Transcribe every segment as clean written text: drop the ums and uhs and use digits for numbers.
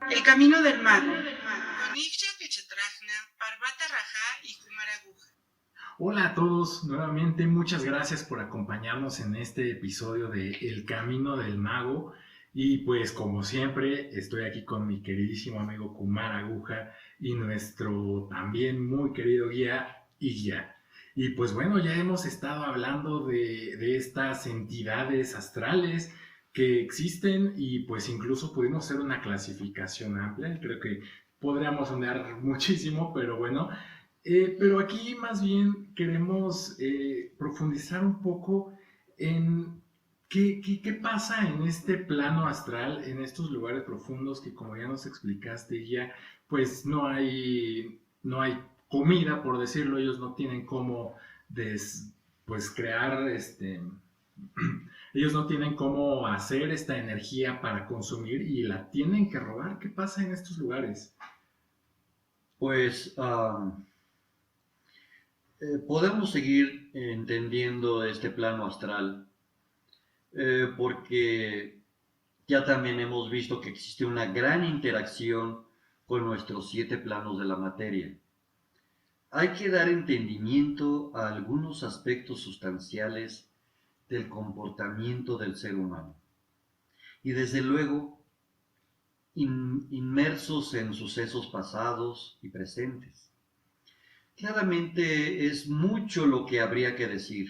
El camino del mago. Con Ixchel Pichetrajna, Parvata Raja y Kumara Guja. Hola a todos, nuevamente muchas gracias por acompañarnos en este episodio de El Camino del Mago. Y pues como siempre estoy aquí con mi queridísimo amigo Kumar Aguja y nuestro también muy querido guía Igya. Y pues bueno, ya hemos estado hablando de estas entidades astrales que existen y pues incluso pudimos hacer una clasificación amplia. Creo que podríamos sonar muchísimo, pero bueno. Pero aquí más bien queremos profundizar un poco en qué pasa en este plano astral, en estos lugares profundos que como ya nos explicaste ya, pues no hay comida, por decirlo, ellos no tienen cómo pues crear ellos no tienen cómo hacer esta energía para consumir y la tienen que robar. ¿Qué pasa en estos lugares? Pues podemos seguir entendiendo este plano astral porque ya también hemos visto que existe una gran interacción con nuestros 7 planos de la materia. Hay que dar entendimiento a algunos aspectos sustanciales del comportamiento del ser humano y desde luego inmersos en sucesos pasados y presentes. Claramente es mucho lo que habría que decir,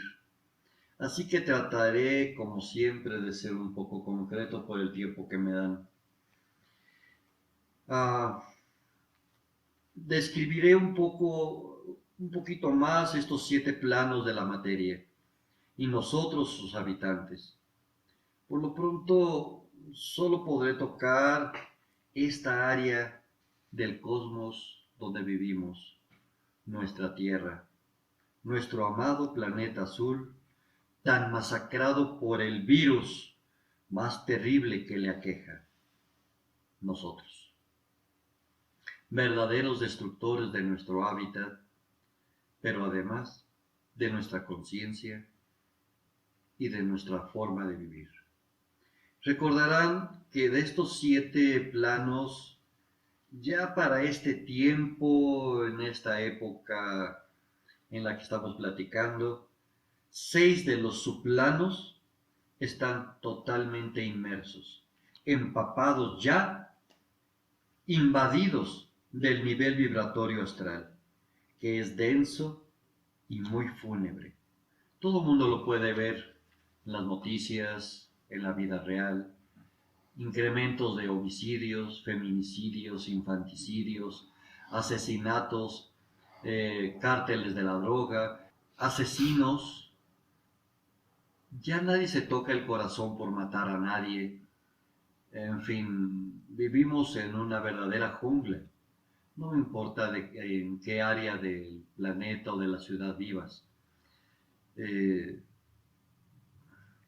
así que trataré, como siempre, de ser un poco concreto por el tiempo que me dan. Describiré un poquito más estos 7 planos de la materia y nosotros sus habitantes. Por lo pronto, solo podré tocar esta área del cosmos donde vivimos, nuestra Tierra, nuestro amado planeta azul, tan masacrado por el virus más terrible que le aqueja, nosotros. Verdaderos destructores de nuestro hábitat, pero además de nuestra conciencia y de nuestra forma de vivir. Recordarán que de estos 7 planos, ya para este tiempo, en esta época en la que estamos platicando, 6 de los subplanos están totalmente inmersos, empapados ya, invadidos del nivel vibratorio astral, que es denso y muy fúnebre. Todo el mundo lo puede ver en las noticias, en la vida real. Incrementos de homicidios, feminicidios, infanticidios, asesinatos, cárteles de la droga, asesinos. Ya nadie se toca el corazón por matar a nadie. En fin, vivimos en una verdadera jungla. No me importa en qué área del planeta o de la ciudad vivas.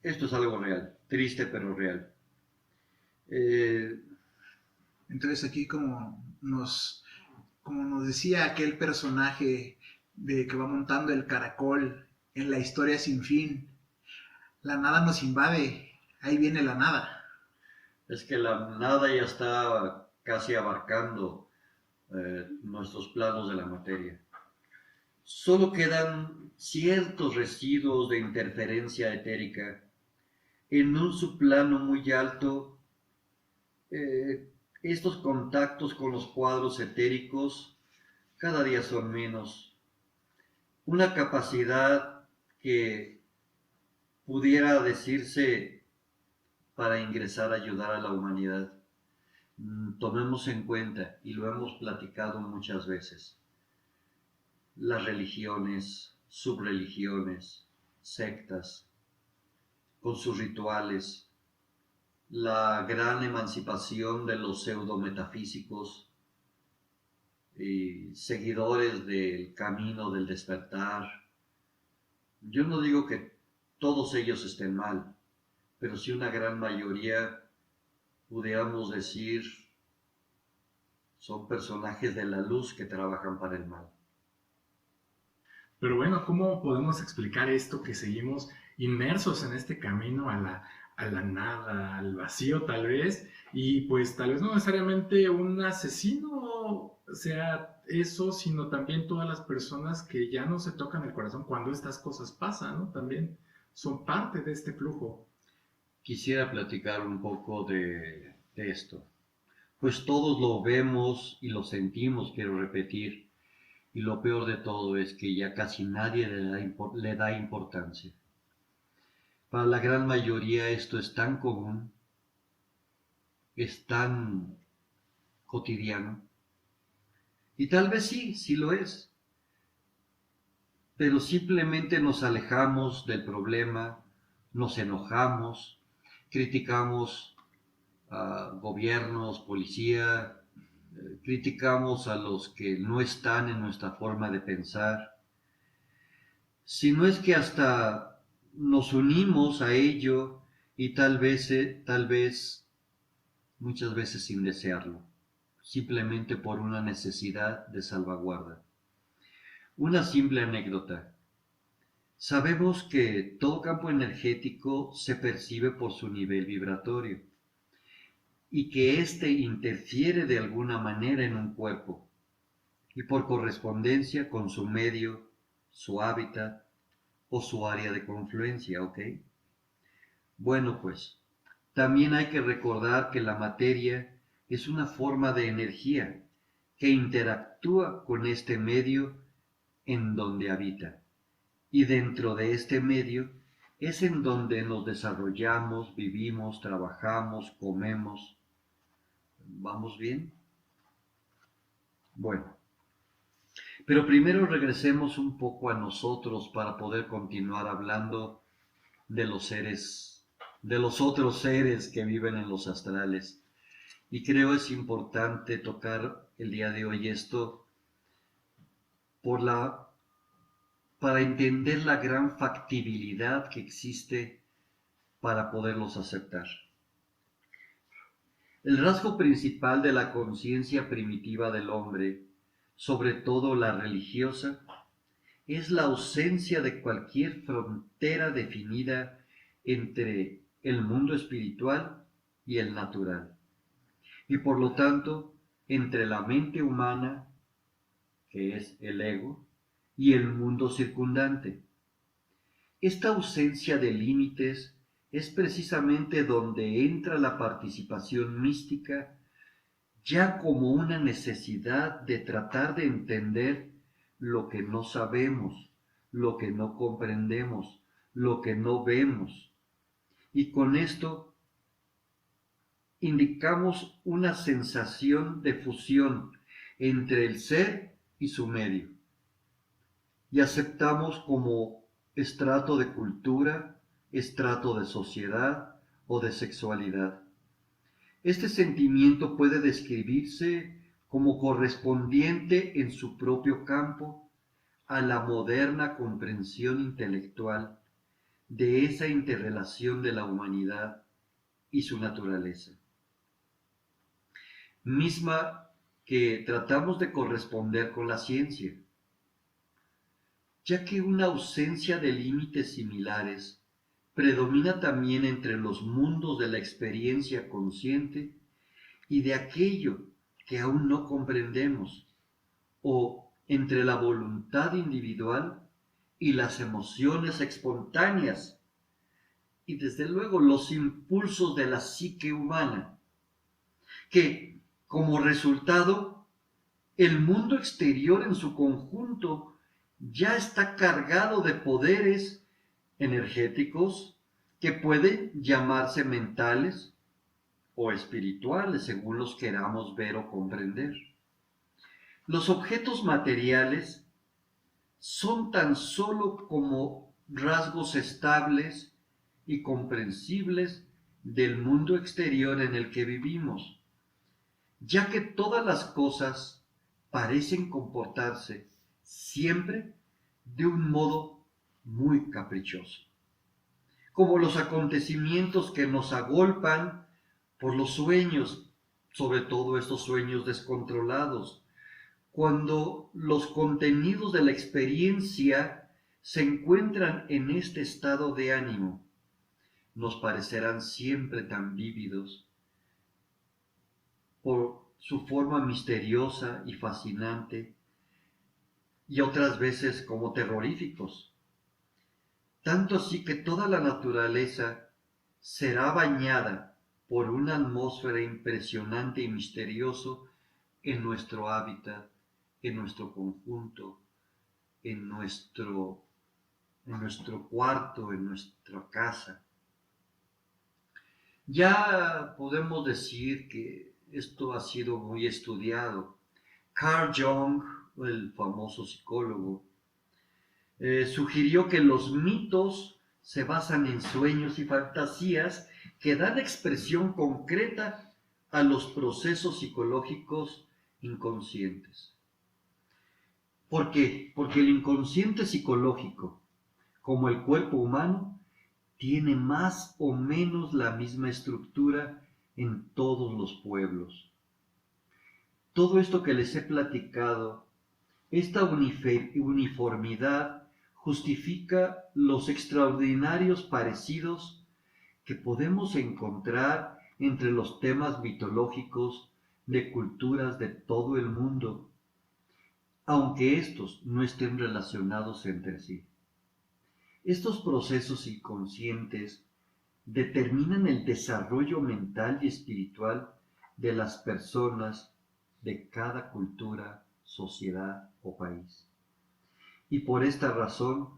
Esto es algo real, triste pero real. Entonces aquí como nos decía aquel personaje de que va montando el caracol en la historia sin fin, la nada nos invade, ahí viene la nada. Es que la nada ya está casi abarcando nuestros planos de la materia. Solo quedan ciertos residuos de interferencia etérica en un subplano muy alto. Estos contactos con los cuadros etéricos cada día son menos. Una capacidad que pudiera decirse para ingresar a ayudar a la humanidad. Tomemos en cuenta, y lo hemos platicado muchas veces, las religiones, subreligiones, sectas, con sus rituales, la gran emancipación de los pseudometafísicos y seguidores del camino del despertar. Yo no digo que todos ellos estén mal, pero sí una gran mayoría, pudiéramos decir, son personajes de la luz que trabajan para el mal. Pero bueno, ¿cómo podemos explicar esto que seguimos inmersos en este camino a la nada, al vacío tal vez, y pues tal vez no necesariamente un asesino sea eso, sino también todas las personas que ya no se tocan el corazón cuando estas cosas pasan, ¿no? También son parte de este flujo. Quisiera platicar un poco de esto. Pues todos lo vemos y lo sentimos, quiero repetir, y lo peor de todo es que ya casi nadie le da importancia. Para la gran mayoría esto es tan común, es tan cotidiano, y tal vez sí lo es, pero simplemente nos alejamos del problema, nos enojamos, criticamos a gobiernos, policía, criticamos a los que no están en nuestra forma de pensar, si no es que hasta nos unimos a ello y tal vez, muchas veces sin desearlo, simplemente por una necesidad de salvaguarda. Una simple anécdota. Sabemos que todo campo energético se percibe por su nivel vibratorio y que éste interfiere de alguna manera en un cuerpo y por correspondencia con su medio, su hábitat o su área de confluencia, ¿ok? Bueno, pues, también hay que recordar que la materia es una forma de energía que interactúa con este medio en donde habita. Y dentro de este medio es en donde nos desarrollamos, vivimos, trabajamos, comemos. ¿Vamos bien? Bueno, pero primero regresemos un poco a nosotros para poder continuar hablando de los seres, de los otros seres que viven en los astrales. Y creo es importante tocar el día de hoy esto para entender la gran factibilidad que existe para poderlos aceptar. El rasgo principal de la conciencia primitiva del hombre, sobre todo la religiosa, es la ausencia de cualquier frontera definida entre el mundo espiritual y el natural, y por lo tanto entre la mente humana, que es el ego, y el mundo circundante. Esta ausencia de límites es precisamente donde entra la participación mística, ya como una necesidad de tratar de entender lo que no sabemos, lo que no comprendemos, lo que no vemos. Y con esto indicamos una sensación de fusión entre el ser y su medio. Y aceptamos como estrato de cultura, estrato de sociedad o de sexualidad. Este sentimiento puede describirse como correspondiente en su propio campo a la moderna comprensión intelectual de esa interrelación de la humanidad y su naturaleza, misma que tratamos de corresponder con la ciencia, ya que una ausencia de límites similares predomina también entre los mundos de la experiencia consciente y de aquello que aún no comprendemos, o entre la voluntad individual y las emociones espontáneas, y desde luego los impulsos de la psique humana, que como resultado el mundo exterior en su conjunto ya está cargado de poderes energéticos que pueden llamarse mentales o espirituales, según los queramos ver o comprender. Los objetos materiales son tan solo como rasgos estables y comprensibles del mundo exterior en el que vivimos, ya que todas las cosas parecen comportarse siempre de un modo muy caprichoso, como los acontecimientos que nos agolpan por los sueños, sobre todo estos sueños descontrolados, cuando los contenidos de la experiencia se encuentran en este estado de ánimo, nos parecerán siempre tan vívidos por su forma misteriosa y fascinante, y otras veces como terroríficos. Tanto así que toda la naturaleza será bañada por una atmósfera impresionante y misterioso en nuestro hábitat, en nuestro conjunto, en nuestro cuarto, en nuestra casa. Ya podemos decir que esto ha sido muy estudiado. Carl Jung, el famoso psicólogo, sugirió que los mitos se basan en sueños y fantasías que dan expresión concreta a los procesos psicológicos inconscientes. ¿Por qué? Porque el inconsciente psicológico, como el cuerpo humano, tiene más o menos la misma estructura en todos los pueblos. Todo esto que les he platicado, esta uniformidad justifica los extraordinarios parecidos que podemos encontrar entre los temas mitológicos de culturas de todo el mundo, aunque estos no estén relacionados entre sí. Estos procesos inconscientes determinan el desarrollo mental y espiritual de las personas de cada cultura, sociedad o país. Y por esta razón,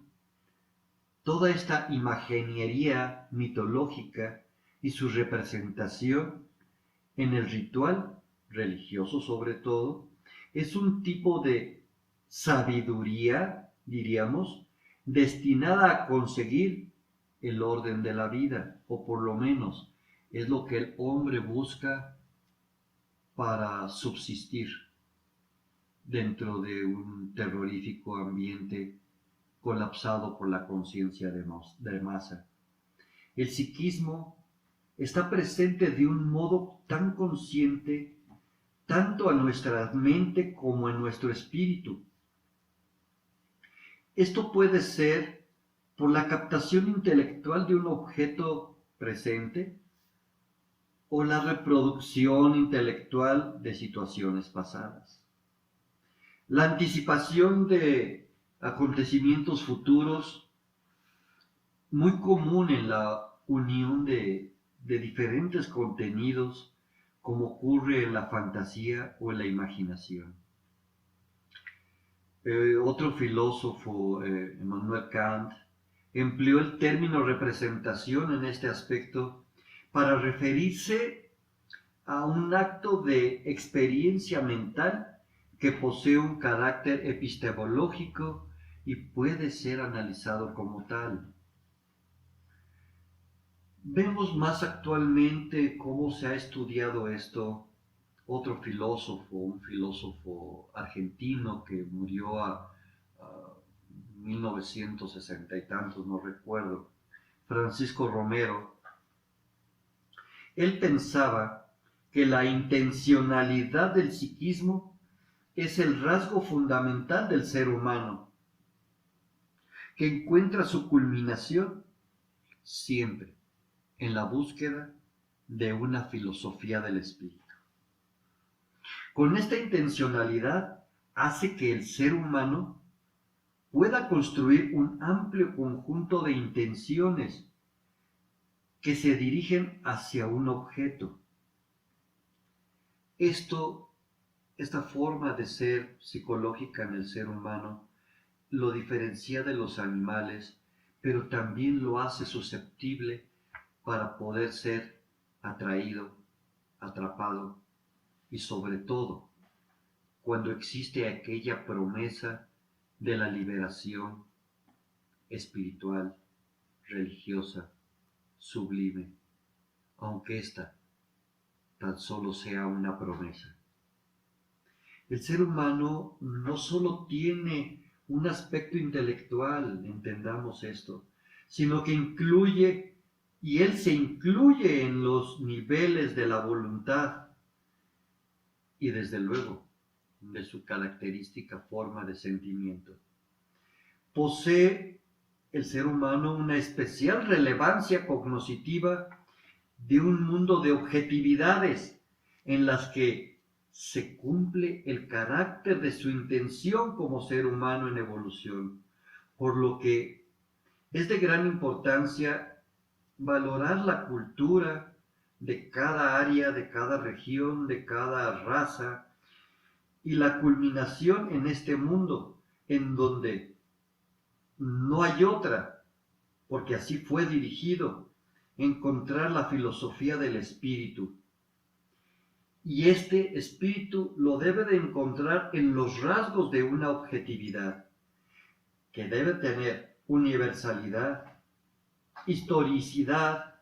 toda esta imaginería mitológica y su representación en el ritual religioso sobre todo, es un tipo de sabiduría, diríamos, destinada a conseguir el orden de la vida, o por lo menos es lo que el hombre busca para subsistir dentro de un terrorífico ambiente colapsado por la conciencia de masa. El psiquismo está presente de un modo tan consciente tanto en nuestra mente como en nuestro espíritu. Esto puede ser por la captación intelectual de un objeto presente o la reproducción intelectual de situaciones pasadas. La anticipación de acontecimientos futuros, muy común en la unión de diferentes contenidos, como ocurre en la fantasía o en la imaginación. Otro filósofo, Immanuel Kant, empleó el término representación en este aspecto para referirse a un acto de experiencia mental que posee un carácter epistemológico y puede ser analizado como tal. Vemos más actualmente cómo se ha estudiado esto. Otro filósofo, un filósofo argentino que murió a 1960 y tantos, no recuerdo, Francisco Romero, él pensaba que la intencionalidad del psiquismo es el rasgo fundamental del ser humano, que encuentra su culminación siempre en la búsqueda de una filosofía del espíritu. Con esta intencionalidad hace que el ser humano pueda construir un amplio conjunto de intenciones que se dirigen hacia un objeto. Esta forma de ser psicológica en el ser humano lo diferencia de los animales, pero también lo hace susceptible para poder ser atraído, atrapado y sobre todo cuando existe aquella promesa de la liberación espiritual, religiosa, sublime, aunque ésta tan solo sea una promesa. El ser humano no solo tiene un aspecto intelectual, entendamos esto, sino que él se incluye en los niveles de la voluntad y desde luego de su característica forma de sentimiento. Posee el ser humano una especial relevancia cognoscitiva de un mundo de objetividades en las que se cumple el carácter de su intención como ser humano en evolución, por lo que es de gran importancia valorar la cultura de cada área, de cada región, de cada raza, y la culminación en este mundo, en donde no hay otra, porque así fue dirigido, encontrar la filosofía del espíritu. Y este espíritu lo debe de encontrar en los rasgos de una objetividad, que debe tener universalidad, historicidad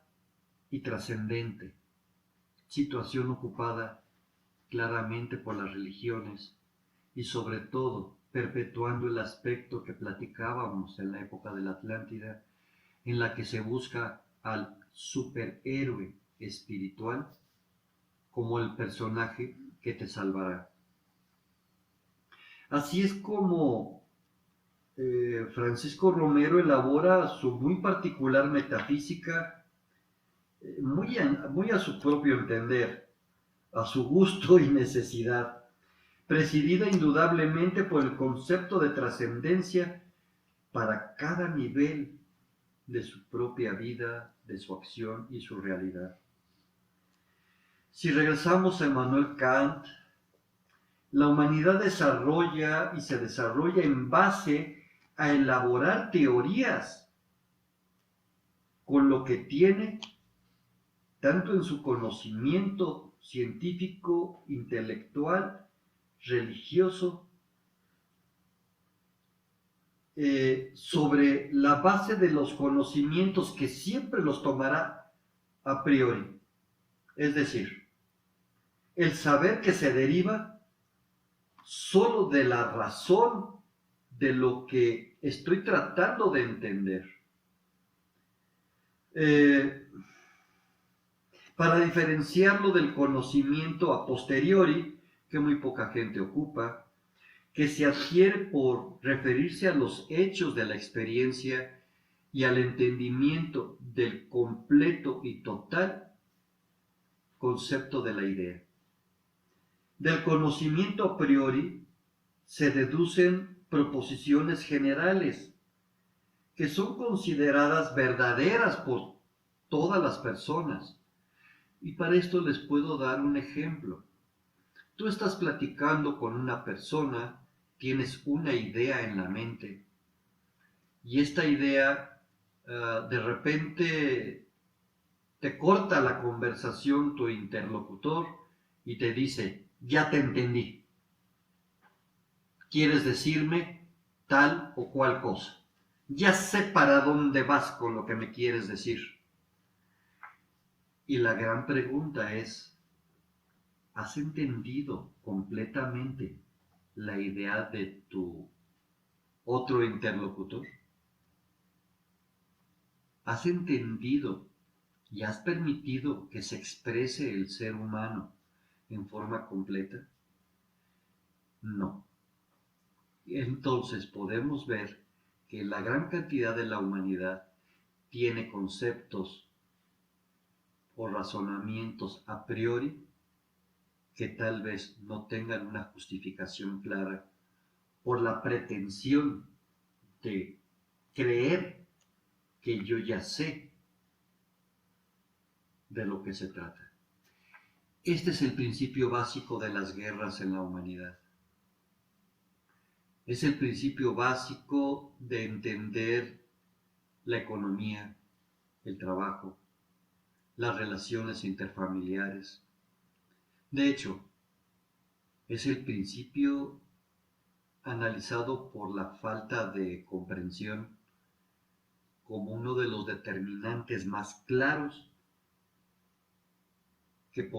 y trascendente, situación ocupada claramente por las religiones y sobre todo perpetuando el aspecto que platicábamos en la época de la Atlántida, en la que se busca al superhéroe espiritual como el personaje que te salvará. Así es como Francisco Romero elabora su muy particular metafísica, muy a su propio entender, a su gusto y necesidad, presidida indudablemente por el concepto de trascendencia para cada nivel de su propia vida, de su acción y su realidad. Si regresamos a Emmanuel Kant, la humanidad desarrolla y se desarrolla en base a elaborar teorías con lo que tiene, tanto en su conocimiento científico, intelectual, religioso, sobre la base de los conocimientos que siempre los tomará a priori. Es decir, el saber que se deriva solo de la razón de lo que estoy tratando de entender. Para diferenciarlo del conocimiento a posteriori, que muy poca gente ocupa, que se adquiere por referirse a los hechos de la experiencia y al entendimiento del completo y total concepto de la idea. Del conocimiento a priori se deducen proposiciones generales que son consideradas verdaderas por todas las personas. Y para esto les puedo dar un ejemplo. Tú estás platicando con una persona, tienes una idea en la mente y esta idea de repente te corta la conversación tu interlocutor y te dice, ya te entendí. ¿Quieres decirme tal o cual cosa? Ya sé para dónde vas con lo que me quieres decir. Y la gran pregunta es, ¿has entendido completamente la idea de tu otro interlocutor? ¿Has entendido y has permitido que se exprese el ser humano en forma completa? No. Entonces podemos ver que la gran cantidad de la humanidad tiene conceptos o razonamientos a priori que tal vez no tengan una justificación clara por la pretensión de creer que yo ya sé de lo que se trata. Este es el principio básico de las guerras en la humanidad. Es el principio básico de entender la economía, el trabajo, las relaciones interfamiliares. De hecho, es el principio analizado por la falta de comprensión como uno de los determinantes más claros que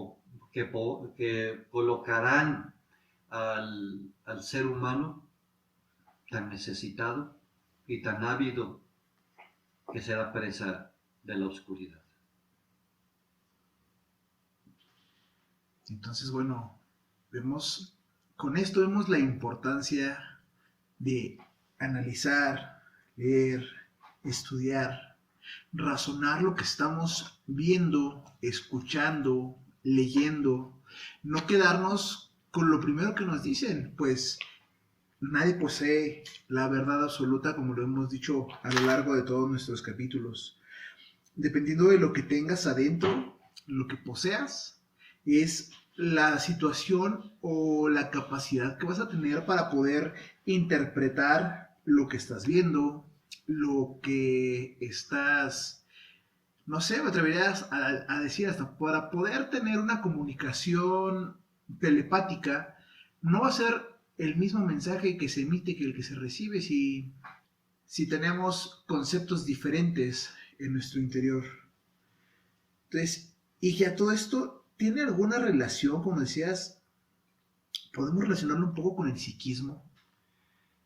colocarán al ser humano tan necesitado y tan ávido que será presa de la oscuridad. Entonces, bueno, con esto vemos la importancia de analizar, leer, estudiar, razonar lo que estamos viendo, escuchando, leyendo, no quedarnos con lo primero que nos dicen, pues nadie posee la verdad absoluta, como lo hemos dicho a lo largo de todos nuestros capítulos. Dependiendo de lo que tengas adentro, lo que poseas, es la situación o la capacidad que vas a tener para poder interpretar lo que estás viendo, lo que estás, no sé, me atrevería a decir hasta para poder tener una comunicación telepática. No va a ser el mismo mensaje que se emite que el que se recibe si tenemos conceptos diferentes en nuestro interior. Entonces, y ya todo esto tiene alguna relación, como decías, podemos relacionarlo un poco con el psiquismo.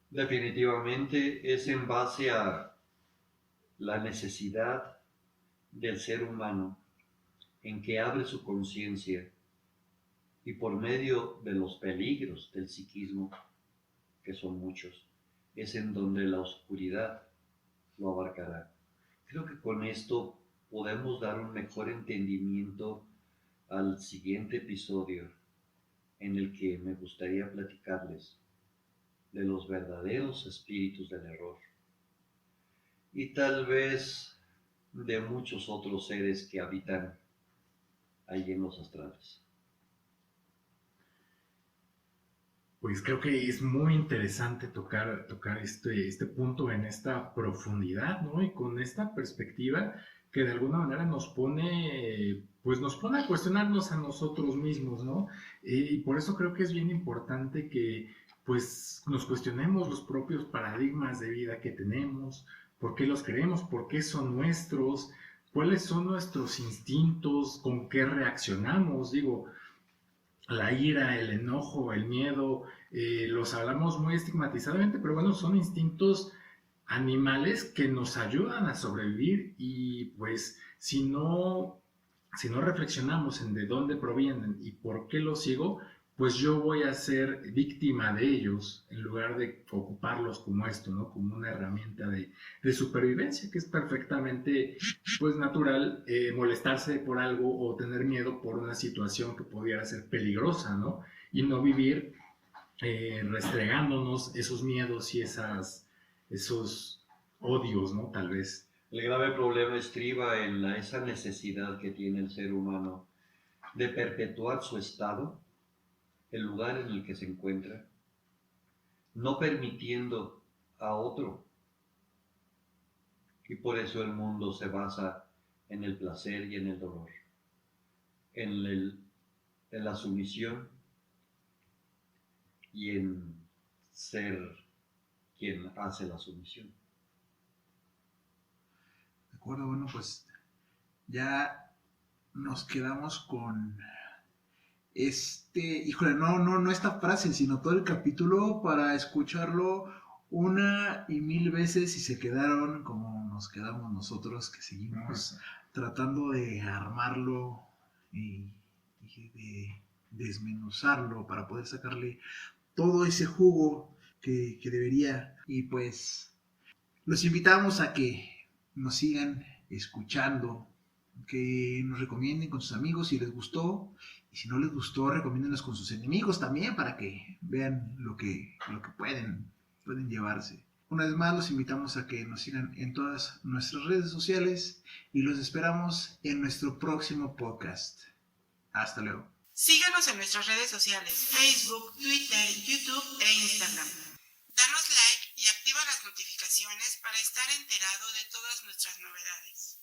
Definitivamente es en base a la necesidad del ser humano en que abre su conciencia y por medio de los peligros del psiquismo, que son muchos, es en donde la oscuridad lo abarcará. Creo que con esto podemos dar un mejor entendimiento al siguiente episodio, en el que me gustaría platicarles de los verdaderos espíritus del error y tal vez de muchos otros seres que habitan ahí en los astrales. Pues creo que es muy interesante tocar este punto en esta profundidad, ¿no? Y con esta perspectiva que de alguna manera nos pone a cuestionarnos a nosotros mismos, ¿no? Y por eso creo que es bien importante que pues nos cuestionemos los propios paradigmas de vida que tenemos, por qué los creemos, por qué son nuestros, cuáles son nuestros instintos, con qué reaccionamos. Digo, la ira, el enojo, el miedo, los hablamos muy estigmatizadamente, pero bueno, son instintos animales que nos ayudan a sobrevivir y pues si no reflexionamos en de dónde provienen y por qué los sigo, pues yo voy a ser víctima de ellos en lugar de ocuparlos como esto, ¿no? Como una herramienta de supervivencia, que es perfectamente pues natural molestarse por algo o tener miedo por una situación que pudiera ser peligrosa, ¿no? Y no vivir restregándonos esos miedos y esos odios, ¿no? Tal vez. El grave problema estriba en esa necesidad que tiene el ser humano de perpetuar su estado, el lugar en el que se encuentra, no permitiendo a otro. Y por eso el mundo se basa en el placer y en el dolor, en la sumisión y en ser quien hace la sumisión. De acuerdo, bueno, pues ya nos quedamos con híjole, no esta frase, sino todo el capítulo para escucharlo una y mil veces y se quedaron como nos quedamos nosotros que seguimos tratando de armarlo y de desmenuzarlo para poder sacarle todo ese jugo que debería. Y pues los invitamos a que nos sigan escuchando, que nos recomienden con sus amigos si les gustó, y si no les gustó, recomiéndenlos con sus enemigos también para que vean lo que pueden llevarse. Una vez más los invitamos a que nos sigan en todas nuestras redes sociales y los esperamos en nuestro próximo podcast. Hasta luego. Síganos en nuestras redes sociales, Facebook, Twitter, YouTube e Instagram. Danos like y activa las notificaciones para estar enterado de todas nuestras novedades.